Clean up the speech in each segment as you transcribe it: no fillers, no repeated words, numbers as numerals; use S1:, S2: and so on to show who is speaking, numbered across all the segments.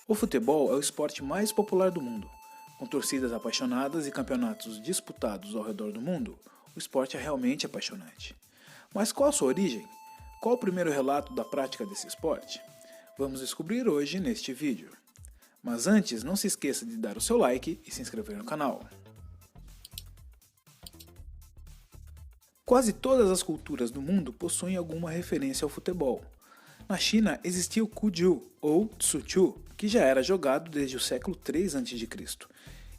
S1: O futebol é o esporte mais popular do mundo. Com torcidas apaixonadas e campeonatos disputados ao redor do mundo, o esporte é realmente apaixonante. Mas qual a sua origem? Qual o primeiro relato da prática desse esporte? Vamos descobrir hoje neste vídeo. Mas antes, não se esqueça de dar o seu like e se inscrever no canal. Quase todas as culturas do mundo possuem alguma referência ao futebol. Na China existia o Cuju, ou Tsuchu, que já era jogado desde o século III a.C.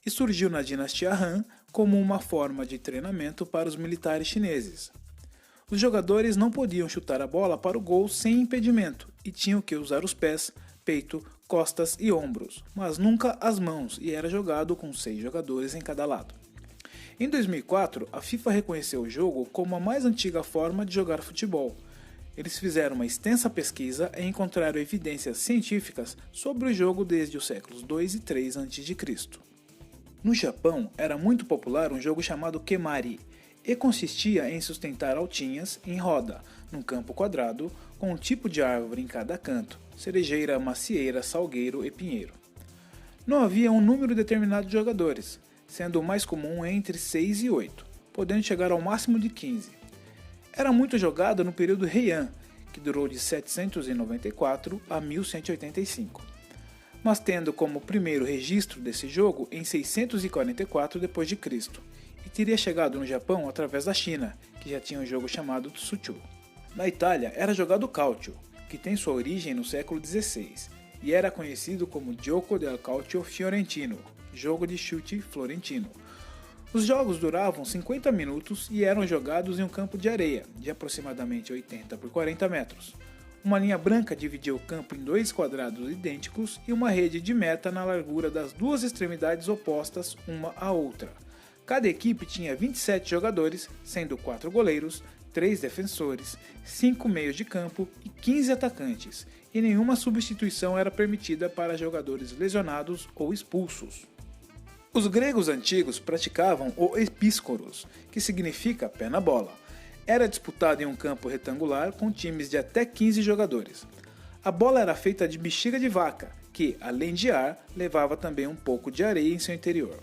S1: e surgiu na dinastia Han como uma forma de treinamento para os militares chineses. Os jogadores não podiam chutar a bola para o gol sem impedimento e tinham que usar os pés, peito, costas e ombros, mas nunca as mãos, e era jogado com 6 jogadores em cada lado. Em 2004, a FIFA reconheceu o jogo como a mais antiga forma de jogar futebol. Eles fizeram uma extensa pesquisa e encontraram evidências científicas sobre o jogo desde os séculos II e III a.C. No Japão, era muito popular um jogo chamado Kemari, e consistia em sustentar altinhas em roda, num campo quadrado, com um tipo de árvore em cada canto, cerejeira, macieira, salgueiro e pinheiro. Não havia um número determinado de jogadores, sendo o mais comum entre 6 e 8, podendo chegar ao máximo de 15. Era muito jogado no período Heian, que durou de 794 a 1185, mas tendo como primeiro registro desse jogo em 644 d.C., e teria chegado no Japão através da China, que já tinha um jogo chamado Tsuchu. Na Itália era jogado o Calcio, que tem sua origem no século XVI, e era conhecido como Gioco del Calcio Fiorentino, jogo de chute florentino. Os jogos duravam 50 minutos e eram jogados em um campo de areia, de aproximadamente 80 por 40 metros. Uma linha branca dividia o campo em 2 quadrados idênticos e uma rede de meta na largura das duas extremidades opostas uma à outra. Cada equipe tinha 27 jogadores, sendo 4 goleiros, 3 defensores, 5 meios de campo e 15 atacantes, e nenhuma substituição era permitida para jogadores lesionados ou expulsos. Os gregos antigos praticavam o epískoros, que significa pé na bola. Era disputado em um campo retangular com times de até 15 jogadores. A bola era feita de bexiga de vaca, que, além de ar, levava também um pouco de areia em seu interior.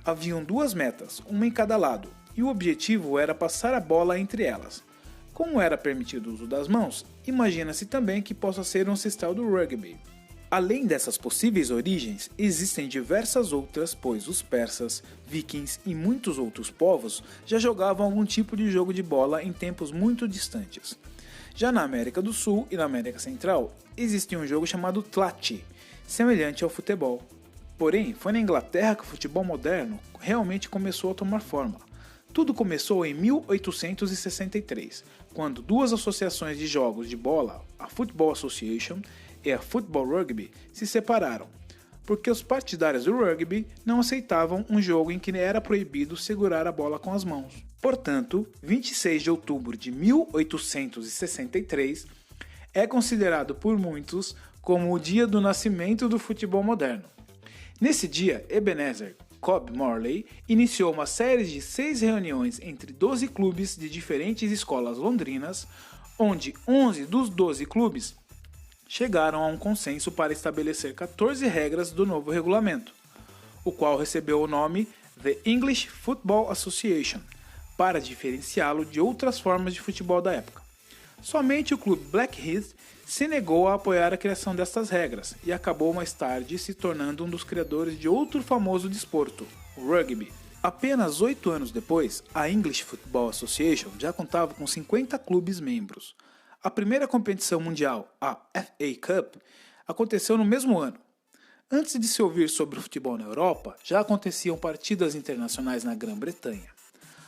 S1: Haviam 2 metas, uma em cada lado, e o objetivo era passar a bola entre elas. Como era permitido o uso das mãos, imagina-se também que possa ser um ancestral do rugby. Além dessas possíveis origens, existem diversas outras, pois os persas, vikings e muitos outros povos já jogavam algum tipo de jogo de bola em tempos muito distantes. Já na América do Sul e na América Central, existia um jogo chamado tlachi, semelhante ao futebol. Porém, foi na Inglaterra que o futebol moderno realmente começou a tomar forma. Tudo começou em 1863, quando 2 associações de jogos de bola, a Football Association e a Football Rugby, se separaram, porque os partidários do rugby não aceitavam um jogo em que era proibido segurar a bola com as mãos. Portanto, 26 de outubro de 1863 é considerado por muitos como o dia do nascimento do futebol moderno. Nesse dia, Ebenezer Cobb Morley iniciou uma série de 6 reuniões entre 12 clubes de diferentes escolas londrinas, onde 11 dos 12 clubes chegaram a um consenso para estabelecer 14 regras do novo regulamento, o qual recebeu o nome The English Football Association, para diferenciá-lo de outras formas de futebol da época. Somente o clube Blackheath se negou a apoiar a criação destas regras e acabou mais tarde se tornando um dos criadores de outro famoso desporto, o rugby. Apenas 8 anos depois, a English Football Association já contava com 50 clubes membros. A primeira competição mundial, a FA Cup, aconteceu no mesmo ano. Antes de se ouvir sobre o futebol na Europa, já aconteciam partidas internacionais na Grã-Bretanha.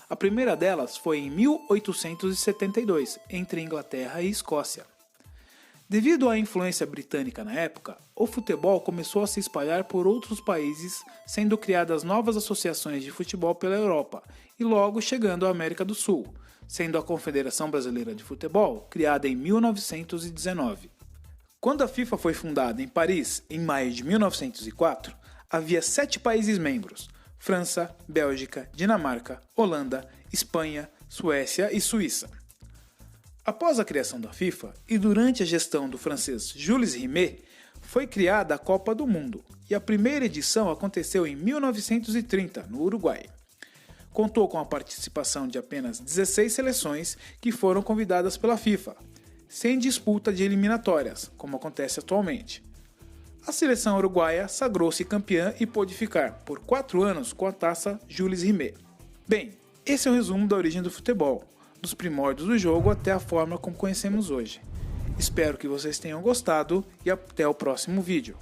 S1: A primeira delas foi em 1872, entre Inglaterra e Escócia. Devido à influência britânica na época, o futebol começou a se espalhar por outros países, sendo criadas novas associações de futebol pela Europa e logo chegando à América do Sul, sendo a Confederação Brasileira de Futebol criada em 1919. Quando a FIFA foi fundada em Paris, em maio de 1904, havia 7 países membros: França, Bélgica, Dinamarca, Holanda, Espanha, Suécia e Suíça. Após a criação da FIFA e durante a gestão do francês Jules Rimet, foi criada a Copa do Mundo e a primeira edição aconteceu em 1930, no Uruguai. Contou com a participação de apenas 16 seleções que foram convidadas pela FIFA, sem disputa de eliminatórias, como acontece atualmente. A seleção uruguaia sagrou-se campeã e pôde ficar por 4 anos com a taça Jules Rimet. Bem, esse é o resumo da origem do futebol, dos primórdios do jogo até a forma como conhecemos hoje. Espero que vocês tenham gostado e até o próximo vídeo.